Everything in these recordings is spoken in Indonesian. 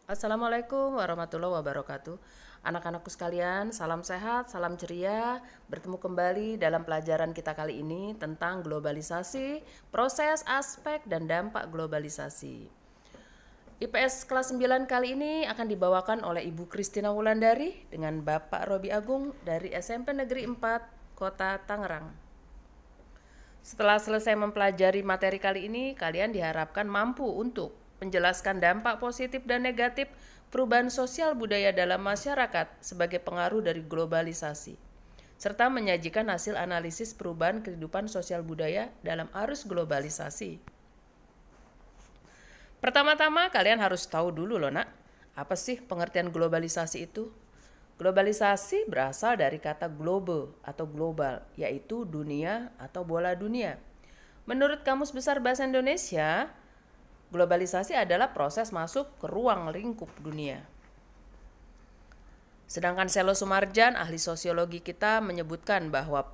Assalamualaikum warahmatullahi wabarakatuh. Anak-anakku sekalian, salam sehat, salam ceria. Bertemu kembali dalam pelajaran kita kali ini tentang globalisasi, proses, aspek, dan dampak globalisasi. IPS kelas 9 kali ini akan dibawakan oleh Ibu Kristina Wulandari dengan Bapak Robi Agung dari SMP Negeri 4, Kota Tangerang. Setelah selesai mempelajari materi kali ini, kalian diharapkan mampu untuk menjelaskan dampak positif dan negatif perubahan sosial budaya dalam masyarakat sebagai pengaruh dari globalisasi, serta menyajikan hasil analisis perubahan kehidupan sosial budaya dalam arus globalisasi. Pertama-tama kalian harus tahu dulu loh nak, apa sih pengertian globalisasi itu? Globalisasi berasal dari kata globe atau global, yaitu dunia atau bola dunia. Menurut Kamus Besar Bahasa Indonesia, globalisasi adalah proses masuk ke ruang lingkup dunia. Sedangkan Selo Sumarjan, ahli sosiologi kita, menyebutkan bahwa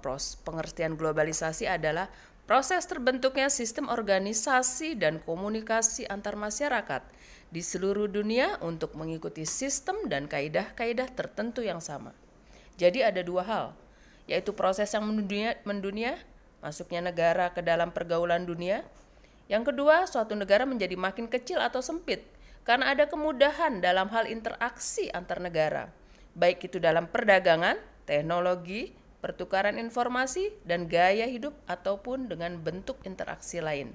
pengertian globalisasi adalah proses terbentuknya sistem organisasi dan komunikasi antar masyarakat di seluruh dunia untuk mengikuti sistem dan kaidah-kaidah tertentu yang sama. Jadi ada dua hal, yaitu proses yang mendunia, masuknya negara ke dalam pergaulan dunia. Yang kedua, suatu negara menjadi makin kecil atau sempit karena ada kemudahan dalam hal interaksi antar negara, baik itu dalam perdagangan, teknologi, pertukaran informasi, dan gaya hidup ataupun dengan bentuk interaksi lain.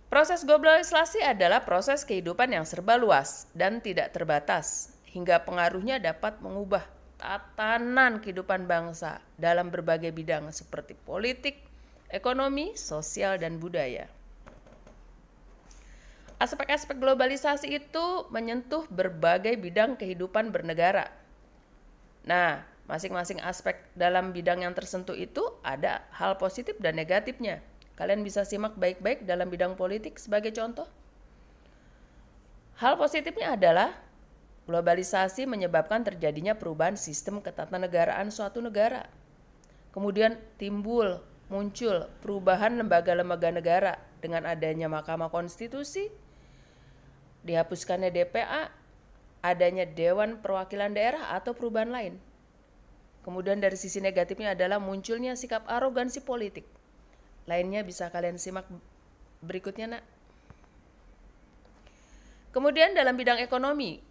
Proses globalisasi adalah proses kehidupan yang serba luas dan tidak terbatas, hingga pengaruhnya dapat mengubah tatanan kehidupan bangsa dalam berbagai bidang seperti politik, ekonomi, sosial, dan budaya. Aspek-aspek globalisasi itu menyentuh berbagai bidang kehidupan bernegara. Nah, masing-masing aspek dalam bidang yang tersentuh itu ada hal positif dan negatifnya. Kalian bisa simak baik-baik dalam bidang politik sebagai contoh. Hal positifnya adalah globalisasi menyebabkan terjadinya perubahan sistem ketatanegaraan suatu negara. Kemudian muncul perubahan lembaga-lembaga negara dengan adanya Mahkamah Konstitusi, dihapuskannya DPA, adanya Dewan Perwakilan Daerah atau perubahan lain. Kemudian dari sisi negatifnya adalah munculnya sikap arogansi politik. Lainnya bisa kalian simak berikutnya nak. Kemudian dalam bidang ekonomi,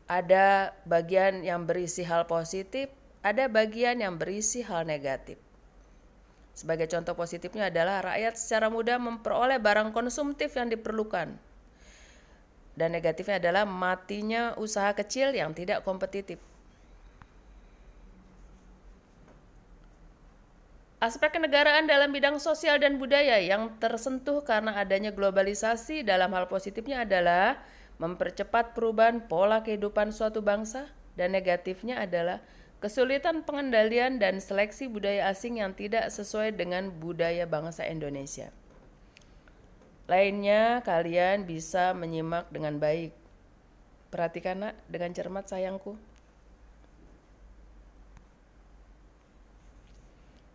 ada bagian yang berisi hal positif, ada bagian yang berisi hal negatif. Sebagai contoh positifnya adalah rakyat secara mudah memperoleh barang konsumtif yang diperlukan. Dan negatifnya adalah matinya usaha kecil yang tidak kompetitif. Aspek kenegaraan dalam bidang sosial dan budaya yang tersentuh karena adanya globalisasi dalam hal positifnya adalah mempercepat perubahan pola kehidupan suatu bangsa, dan negatifnya adalah kesulitan pengendalian dan seleksi budaya asing yang tidak sesuai dengan budaya bangsa Indonesia. Lainnya kalian bisa menyimak dengan baik. Perhatikan nak dengan cermat sayangku.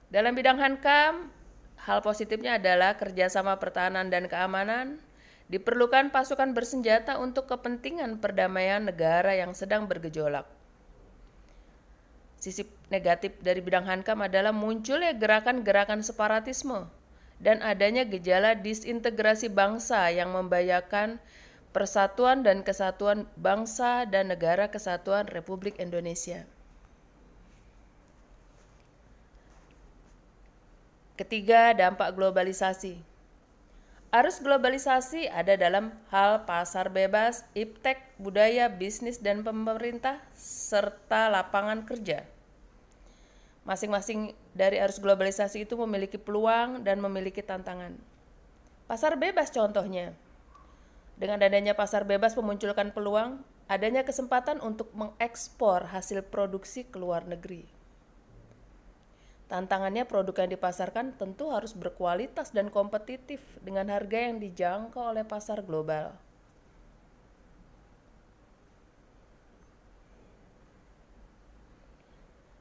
Dalam bidang Hankam, hal positifnya adalah kerjasama pertahanan dan keamanan. Diperlukan pasukan bersenjata untuk kepentingan perdamaian negara yang sedang bergejolak. Sisi negatif dari bidang Hankam adalah munculnya gerakan-gerakan separatisme dan adanya gejala disintegrasi bangsa yang membahayakan persatuan dan kesatuan bangsa dan negara kesatuan Republik Indonesia. Ketiga, dampak globalisasi. Arus globalisasi ada dalam hal pasar bebas, iptek, budaya, bisnis, dan pemerintah, serta lapangan kerja. Masing-masing dari arus globalisasi itu memiliki peluang dan memiliki tantangan. Pasar bebas contohnya. Dengan adanya pasar bebas memunculkan peluang, adanya kesempatan untuk mengekspor hasil produksi ke luar negeri. Tantangannya produk yang dipasarkan tentu harus berkualitas dan kompetitif dengan harga yang dijangkau oleh pasar global.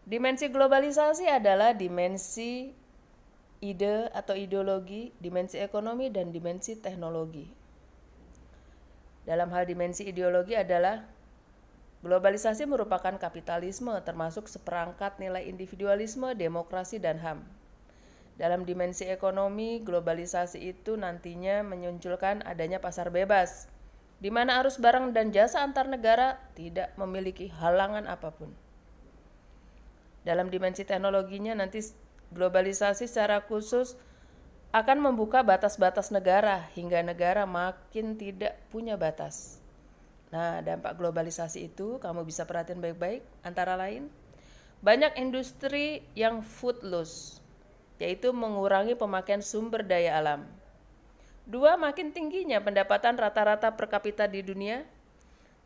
Dimensi globalisasi adalah dimensi ide atau ideologi, dimensi ekonomi, dan dimensi teknologi. Dalam hal dimensi ideologi adalah globalisasi merupakan kapitalisme termasuk seperangkat nilai individualisme, demokrasi, dan HAM. Dalam dimensi ekonomi, globalisasi itu nantinya menunjukkan adanya pasar bebas, di mana arus barang dan jasa antar negara tidak memiliki halangan apapun. Dalam dimensi teknologinya nanti globalisasi secara khusus akan membuka batas-batas negara hingga negara makin tidak punya batas. Nah, dampak globalisasi itu kamu bisa perhatiin baik-baik, antara lain banyak industri yang food loss, yaitu mengurangi pemakaian sumber daya alam. 2, makin tingginya pendapatan rata-rata per kapita di dunia.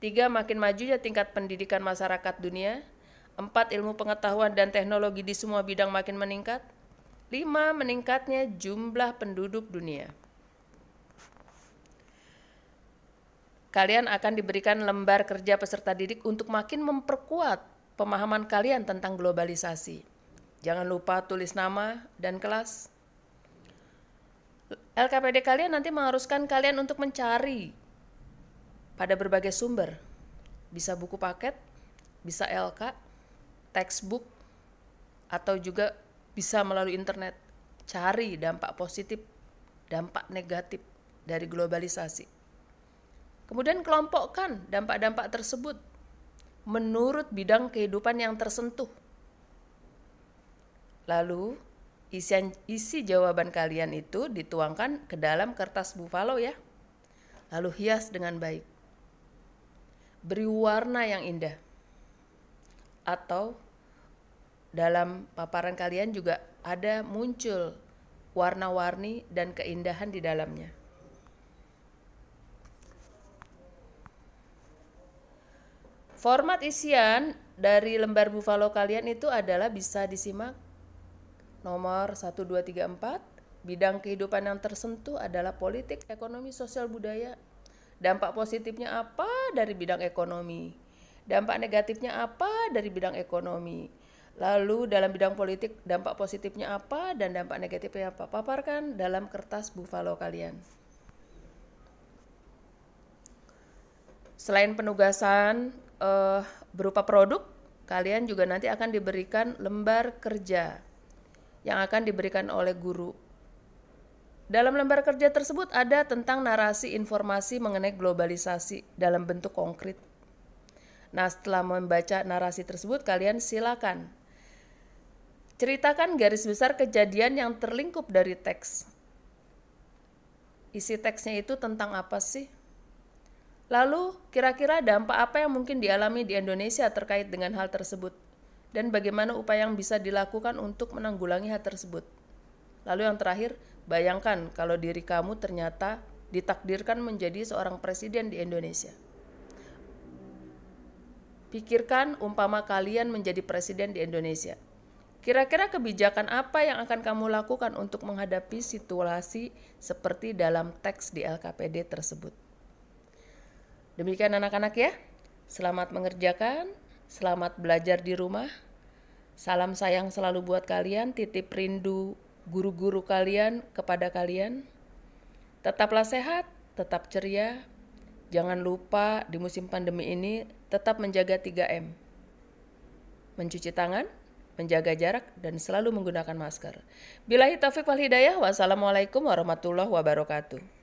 3, makin majunya tingkat pendidikan masyarakat dunia. 4, ilmu pengetahuan dan teknologi di semua bidang makin meningkat. 5, meningkatnya jumlah penduduk dunia. Kalian akan diberikan lembar kerja peserta didik untuk makin memperkuat pemahaman kalian tentang globalisasi. Jangan lupa tulis nama dan kelas. LKPD kalian nanti mengharuskan kalian untuk mencari pada berbagai sumber. Bisa buku paket, bisa LK, textbook, atau juga bisa melalui internet. Cari dampak positif, dampak negatif dari globalisasi. Kemudian kelompokkan dampak-dampak tersebut menurut bidang kehidupan yang tersentuh. Lalu isi jawaban kalian itu dituangkan ke dalam kertas buffalo ya. Lalu hias dengan baik. Beri warna yang indah. Atau dalam paparan kalian juga ada muncul warna-warni dan keindahan di dalamnya. Format isian dari lembar buffalo kalian itu adalah bisa disimak. Nomor 1, 2, 3, 4. Bidang kehidupan yang tersentuh adalah politik, ekonomi, sosial, budaya. Dampak positifnya apa dari bidang ekonomi? Dampak negatifnya apa dari bidang ekonomi? Lalu dalam bidang politik dampak positifnya apa dan dampak negatifnya apa? Paparkan dalam kertas buffalo kalian. Selain penugasan berupa produk, kalian juga nanti akan diberikan lembar kerja yang akan diberikan oleh guru. Dalam lembar kerja tersebut ada tentang narasi informasi mengenai globalisasi dalam bentuk konkret. Nah, setelah membaca narasi tersebut, kalian silakan ceritakan garis besar kejadian yang terlingkup dari teks. Isi teksnya itu tentang apa sih? Lalu, kira-kira dampak apa yang mungkin dialami di Indonesia terkait dengan hal tersebut? Dan bagaimana upaya yang bisa dilakukan untuk menanggulangi hal tersebut? Lalu yang terakhir, bayangkan kalau diri kamu ternyata ditakdirkan menjadi seorang presiden di Indonesia. Pikirkan umpama kalian menjadi presiden di Indonesia. Kira-kira kebijakan apa yang akan kamu lakukan untuk menghadapi situasi seperti dalam teks di LKPD tersebut? Demikian anak-anak ya, selamat mengerjakan, selamat belajar di rumah. Salam sayang selalu buat kalian, titip rindu guru-guru kalian kepada kalian. Tetaplah sehat, tetap ceria. Jangan lupa di musim pandemi ini tetap menjaga 3M. Mencuci tangan, menjaga jarak, dan selalu menggunakan masker. Billahi taufiq wal hidayah. Wassalamualaikum warahmatullahi wabarakatuh.